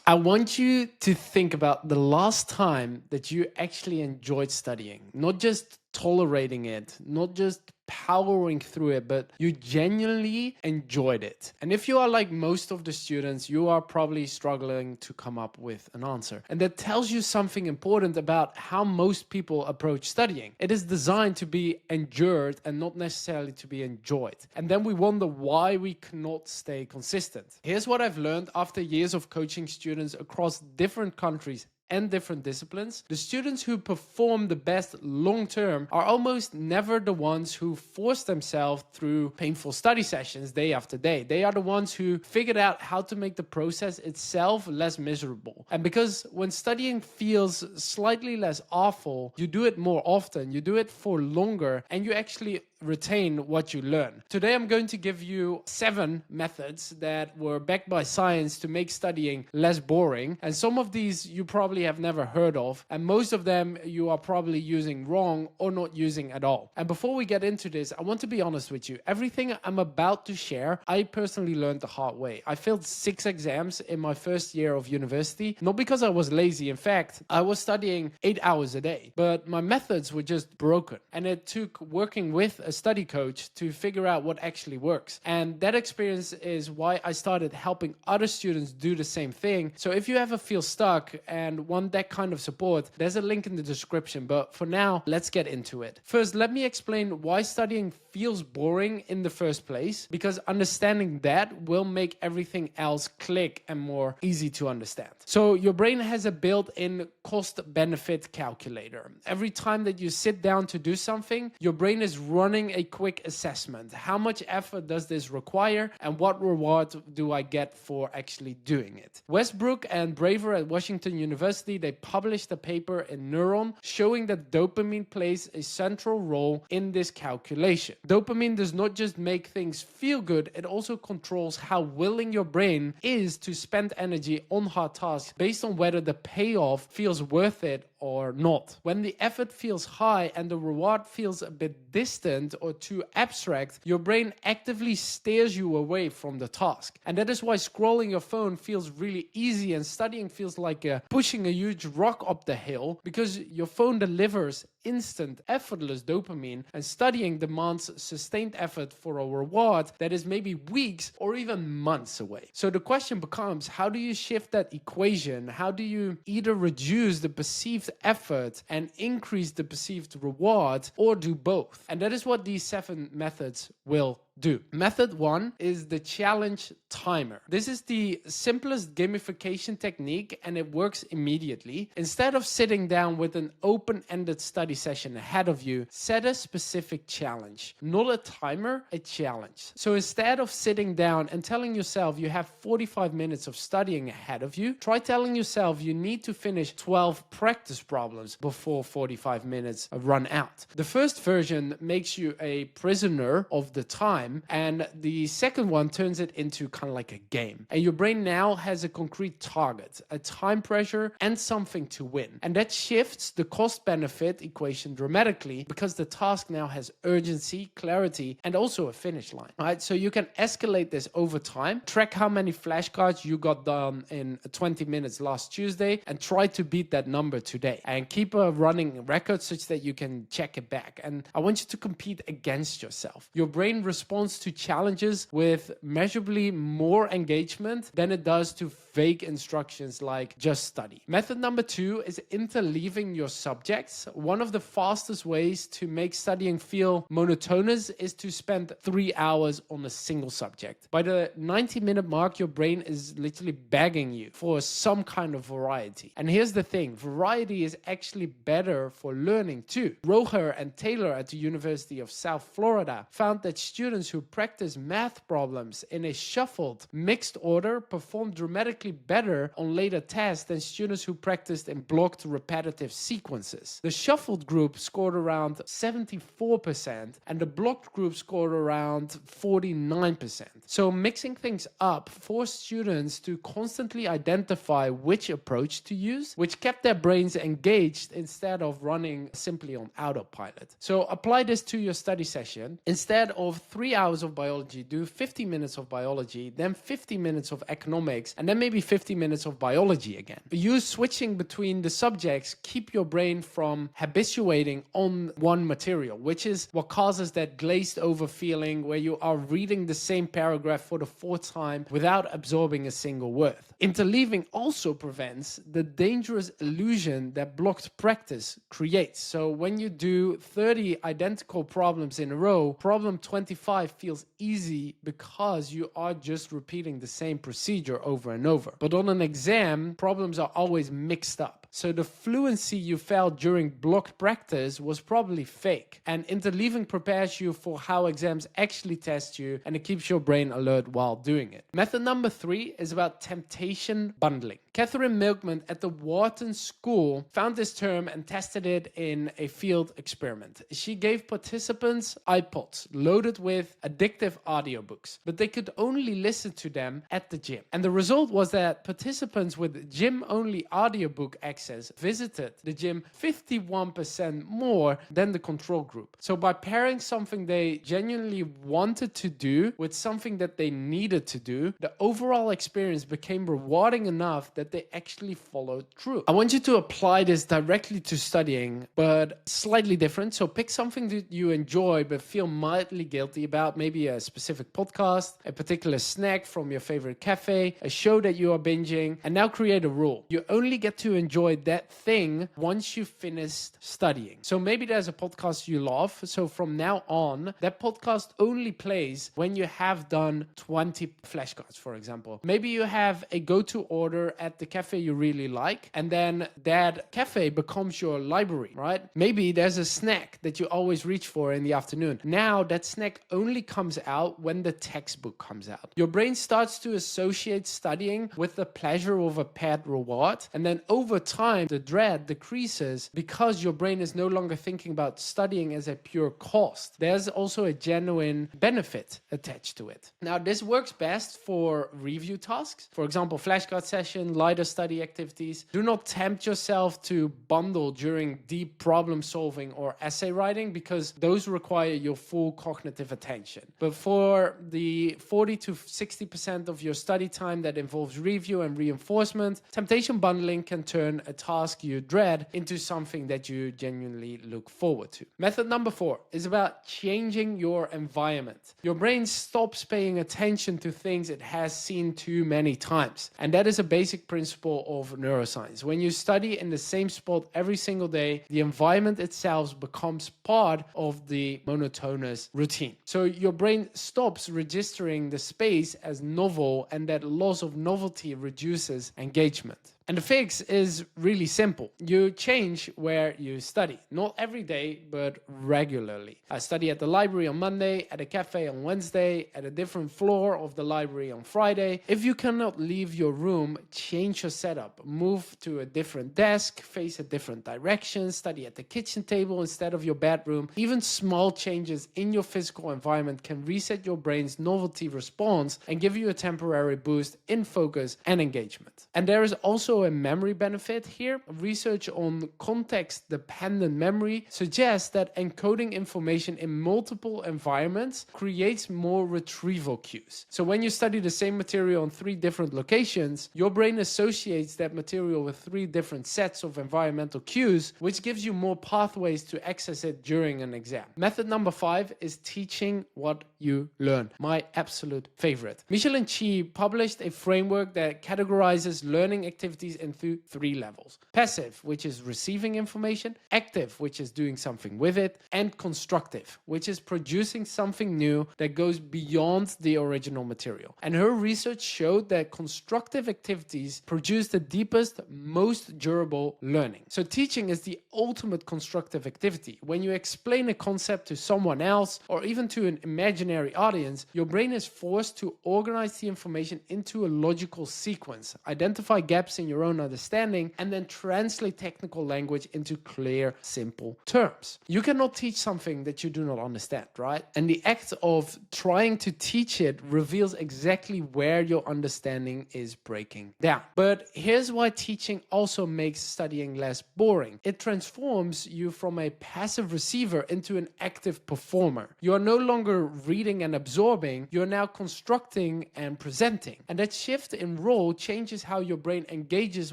I want you to think about the last time that you actually enjoyed studying, not just tolerating it, not just powering through it, but you genuinely enjoyed it. And if you are like most of the students, you are probably struggling to come up with an answer. And that tells you something important about how most people approach studying. It is designed to be endured and not necessarily to be enjoyed. And then we wonder why we cannot stay consistent. Here's what I've learned after years of coaching students across different countries and different disciplines. The students who perform the best long term are almost never the ones who force themselves through painful study sessions day after day. They are the ones who figured out how to make the process itself less miserable. And because when studying feels slightly less awful, you do it more often, you do it for longer, and you actually retain what you learn. Today I'm going to give you 7 methods that were backed by science to make studying less boring, and some of these you probably have never heard of, and most of them you are probably using wrong or not using at all. And before we get into this, I want to be honest with you. Everything I'm about to share, I personally learned the hard way. I failed 6 exams in my first year of university, not because I was lazy. In fact, I was studying 8 hours a day, but my methods were just broken, and it took working with a study coach to figure out what actually works. And that experience is why I started helping other students do the same thing. So if you ever feel stuck and want that kind of support, there's a link in the description. But for now, let's get into it. First, let me explain why studying feels boring in the first place, because understanding that will make everything else click and more easy to understand. So your brain has a built-in cost-benefit calculator. Every time that you sit down to do something, your brain is running a quick assessment. How much effort does this require, and what reward do I get for actually doing it? Westbrook and Braver at Washington University, they published a paper in Neuron showing that dopamine plays a central role in this calculation. Dopamine does not just make things feel good, it also controls how willing your brain is to spend energy on hard tasks based on whether the payoff feels worth it or not. When the effort feels high and the reward feels a bit distant or too abstract, your brain actively steers you away from the task. And that is why scrolling your phone feels really easy and studying feels like pushing a huge rock up the hill, because your phone delivers instant, effortless dopamine, and studying demands sustained effort for a reward that is maybe weeks or even months away. So the question becomes, how do you shift that equation? How do you either reduce the perceived effort and increase the perceived reward, or do both? And that is what these 7 methods will do. Method 1 is the challenge timer. This is the simplest gamification technique, and it works immediately. Instead of sitting down with an open-ended study session ahead of you, set a specific challenge. Not a timer, a challenge. So instead of sitting down and telling yourself you have 45 minutes of studying ahead of you, try telling yourself you need to finish 12 practice problems before 45 minutes run out. The first version makes you a prisoner of the time, and the second one turns it into kind of like a game. And your brain now has a concrete target, a time pressure, and something to win. And that shifts the cost-benefit equation dramatically, because the task now has urgency, clarity, and also a finish line. Right? So you can escalate this over time, track how many flashcards you got done in 20 minutes last Tuesday, and try to beat that number today. And keep a running record such that you can check it back. And I want you to compete against yourself. Your brain responds to challenges with measurably more engagement than it does to vague instructions like just study. Method number 2 is interleaving your subjects. One of the fastest ways to make studying feel monotonous is to spend 3 hours on a single subject. By the 90-minute mark, your brain is literally begging you for some kind of variety. And here's the thing, variety is actually better for learning too. Roger and Taylor at the University of South Florida found that students who practice math problems in a shuffled, mixed order performed dramatically better on later tests than students who practiced in blocked, repetitive sequences. The shuffled group scored around 74%, and the blocked group scored around 49%. So mixing things up forced students to constantly identify which approach to use, which kept their brains engaged instead of running simply on autopilot. So apply this to your study session. Instead of 3 hours of biology, do 50 minutes of biology, then 50 minutes of economics, and then maybe maybe 50 minutes of biology again. You switching between the subjects keep your brain from habituating on one material, which is what causes that glazed over feeling where you are reading the same paragraph for the fourth time without absorbing a single word. Interleaving also prevents the dangerous illusion that blocked practice creates. So when you do 30 identical problems in a row, problem 25 feels easy because you are just repeating the same procedure over and over. But on an exam, problems are always mixed up. So the fluency you felt during blocked practice was probably fake. And interleaving prepares you for how exams actually test you, and it keeps your brain alert while doing it. Method number 3 is about temptation bundling. Catherine Milkman at the Wharton School found this term and tested it in a field experiment. She gave participants iPods loaded with addictive audiobooks, but they could only listen to them at the gym. And the result was that participants with gym-only audiobook access visited the gym 51% more than the control group. So by pairing something they genuinely wanted to do with something that they needed to do, the overall experience became rewarding enough that they actually followed through. I want you to apply this directly to studying, but slightly different. So pick something that you enjoy but feel mildly guilty about, maybe a specific podcast, a particular snack from your favorite cafe, a show that you are binging, and now create a rule. You only get to enjoy that thing once you've finished studying. So maybe there's a podcast you love. So from now on, that podcast only plays when you have done 20 flashcards, for example. Maybe you have a go-to order at the cafe you really like, and then that cafe becomes your library, right? Maybe there's a snack that you always reach for in the afternoon. Now that snack only comes out when the textbook comes out. Your brain starts to associate studying with the pleasure of a paired reward, and then over time the dread decreases because your brain is no longer thinking about studying as a pure cost. There's also a genuine benefit attached to it. Now this works best for review tasks, for example flashcard session, lighter study activities. Do not tempt yourself to bundle during deep problem solving or essay writing because those require your full cognitive attention. But for the 40 to 60% of your study time that involves review and reinforcement, temptation bundling can turn a task you dread into something that you genuinely look forward to. Method number 4 is about changing your environment. Your brain stops paying attention to things it has seen too many times. And that is a basic principle of neuroscience. When you study in the same spot every single day, the environment itself becomes part of the monotonous routine. So your brain stops registering the space as novel, and that loss of novelty reduces engagement. And the fix is really simple. You change where you study. Not every day, but regularly. I study at the library on Monday, at a cafe on Wednesday, at a different floor of the library on Friday. If you cannot leave your room, change your setup. Move to a different desk, face a different direction, study at the kitchen table instead of your bedroom. Even small changes in your physical environment can reset your brain's novelty response and give you a temporary boost in focus and engagement. And there is also a memory benefit here. Research on context-dependent memory suggests that encoding information in multiple environments creates more retrieval cues. So when you study the same material on 3 different locations, your brain associates that material with 3 different sets of environmental cues, which gives you more pathways to access it during an exam. Method number 5 is teaching what you learn. My absolute favorite. Michel and Chi published a framework that categorizes learning activities into 3 levels. Passive, which is receiving information, active, which is doing something with it, and constructive, which is producing something new that goes beyond the original material. And her research showed that constructive activities produce the deepest, most durable learning. So teaching is the ultimate constructive activity. When you explain a concept to someone else or even to an imaginary audience, your brain is forced to organize the information into a logical sequence, identify gaps in your your own understanding, and then translate technical language into clear, simple terms. You cannot teach something that you do not understand, right? And the act of trying to teach it reveals exactly where your understanding is breaking down. But here's why teaching also makes studying less boring. It transforms you from a passive receiver into an active performer. You are no longer reading and absorbing, you're now constructing and presenting. And that shift in role changes how your brain engages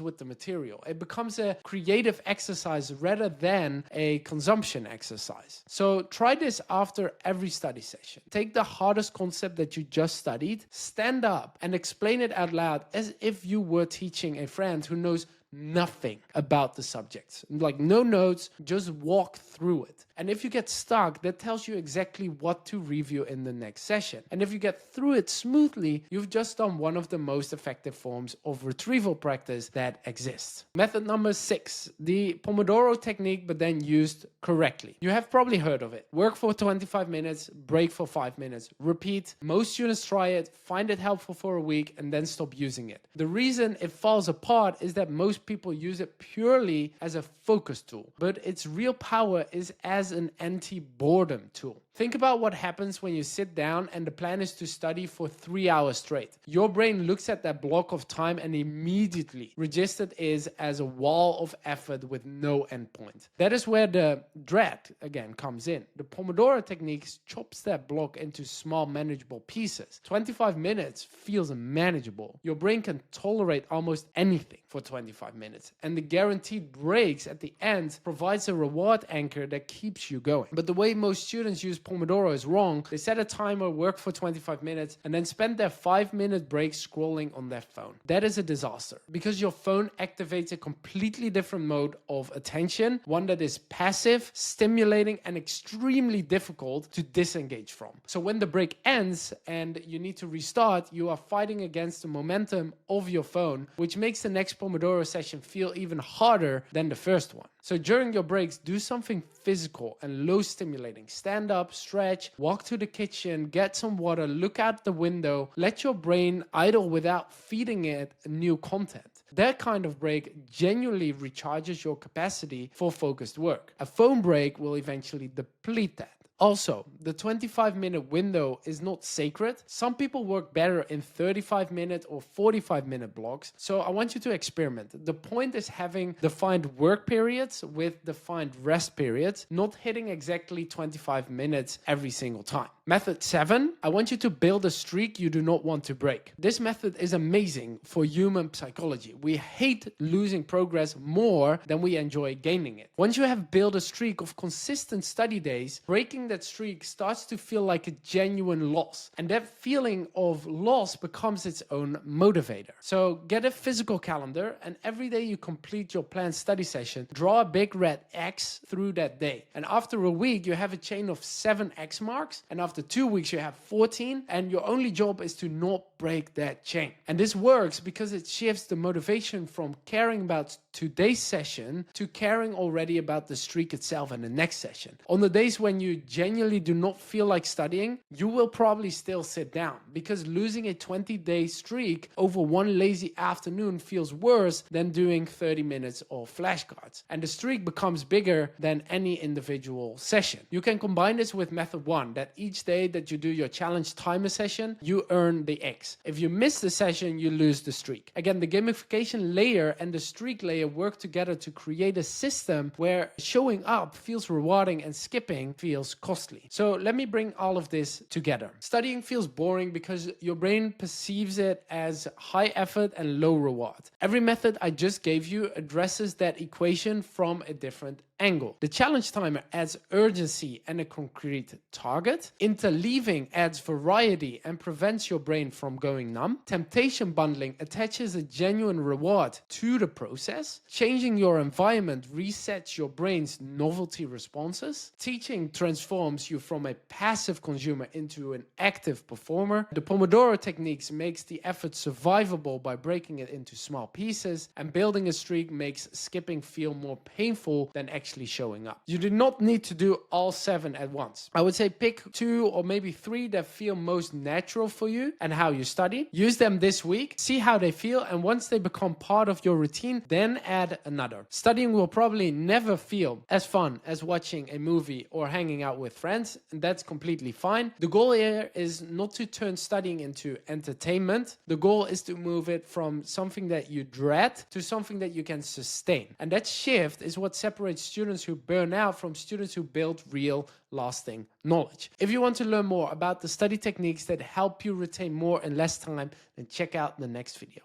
with the material. It becomes a creative exercise rather than a consumption exercise. So try this after every study session. Take the hardest concept that you just studied, stand up and explain it out loud as if you were teaching a friend who knows nothing about the subject. Like no notes, just walk through it. And if you get stuck, that tells you exactly what to review in the next session. And if you get through it smoothly, you've just done one of the most effective forms of retrieval practice that exists. Method number 6, the Pomodoro technique, but then used correctly. You have probably heard of it. Work for 25 minutes, break for 5 minutes, repeat. Most students try it, find it helpful for a week, and then stop using it. The reason it falls apart is that most people use it purely as a focus tool, but its real power is as an anti-boredom tool. Think about what happens when you sit down and the plan is to study for 3 hours straight. Your brain looks at that block of time and immediately registers it is as a wall of effort with no endpoint. That is where the dread again comes in. The Pomodoro technique chops that block into small manageable pieces. 25 minutes feels manageable. Your brain can tolerate almost anything for 25 minutes, and the guaranteed breaks at the end provides a reward anchor that keeps you going. But the way most students use Pomodoro is wrong. They set a timer, work for 25 minutes, and then spend their 5-minute break scrolling on their phone. That is a disaster because your phone activates a completely different mode of attention, one that is passive, stimulating, and extremely difficult to disengage from. So when the break ends and you need to restart, you are fighting against the momentum of your phone, which makes the next Pomodoro session feel even harder than the first one. So during your breaks, do something physical and low stimulating. Stand up, stretch, walk to the kitchen, get some water, look out the window, let your brain idle without feeding it new content. That kind of break genuinely recharges your capacity for focused work. A phone break will eventually deplete that. Also, the 25-minute window is not sacred. Some people work better in 35-minute or 45-minute blocks, so I want you to experiment. The point is having defined work periods with defined rest periods, not hitting exactly 25 minutes every single time. Method 7, I want you to build a streak you do not want to break. This method is amazing for human psychology. We hate losing progress more than we enjoy gaining it. Once you have built a streak of consistent study days, breaking that streak starts to feel like a genuine loss. And that feeling of loss becomes its own motivator. So get a physical calendar, and every day you complete your planned study session, draw a big red X through that day. And after a week, you have a chain of 7 X marks. And after 2 weeks, you have 14. And your only job is to not break that chain. And this works because it shifts the motivation from caring about today's session to caring already about the streak itself and the next session. On the days when you genuinely do not feel like studying, you will probably still sit down, because losing a 20-day streak over one lazy afternoon feels worse than doing 30 minutes of flashcards. And the streak becomes bigger than any individual session. You can combine this with method 1, that each day that you do your challenge timer session, you earn the X. If you miss the session, you lose the streak. Again, the gamification layer and the streak layer work together to create a system where showing up feels rewarding and skipping feels costly. So let me bring all of this together. Studying feels boring because your brain perceives it as high effort and low reward. Every method I just gave you addresses that equation from a different angle. The challenge timer adds urgency and a concrete target. Interleaving adds variety and prevents your brain from going numb. Temptation bundling attaches a genuine reward to the process. Changing your environment resets your brain's novelty responses. Teaching transforms you from a passive consumer into an active performer. The Pomodoro techniques makes the effort survivable by breaking it into small pieces, and building a streak makes skipping feel more painful than actually showing up. You do not need to do all 7 at once. I would say pick 2 two or maybe three that feel most natural for you and how you study. Use them this week, see how they feel, and once they become part of your routine, then add another. Studying will probably never feel as fun as watching a movie or hanging out with friends, and that's completely fine. The goal here is not to turn studying into entertainment. The goal is to move it from something that you dread to something that you can sustain. And that shift is what separates students who burn out from students who build real, lasting knowledge. If you want to learn more about the study techniques that help you retain more in less time, then check out the next video.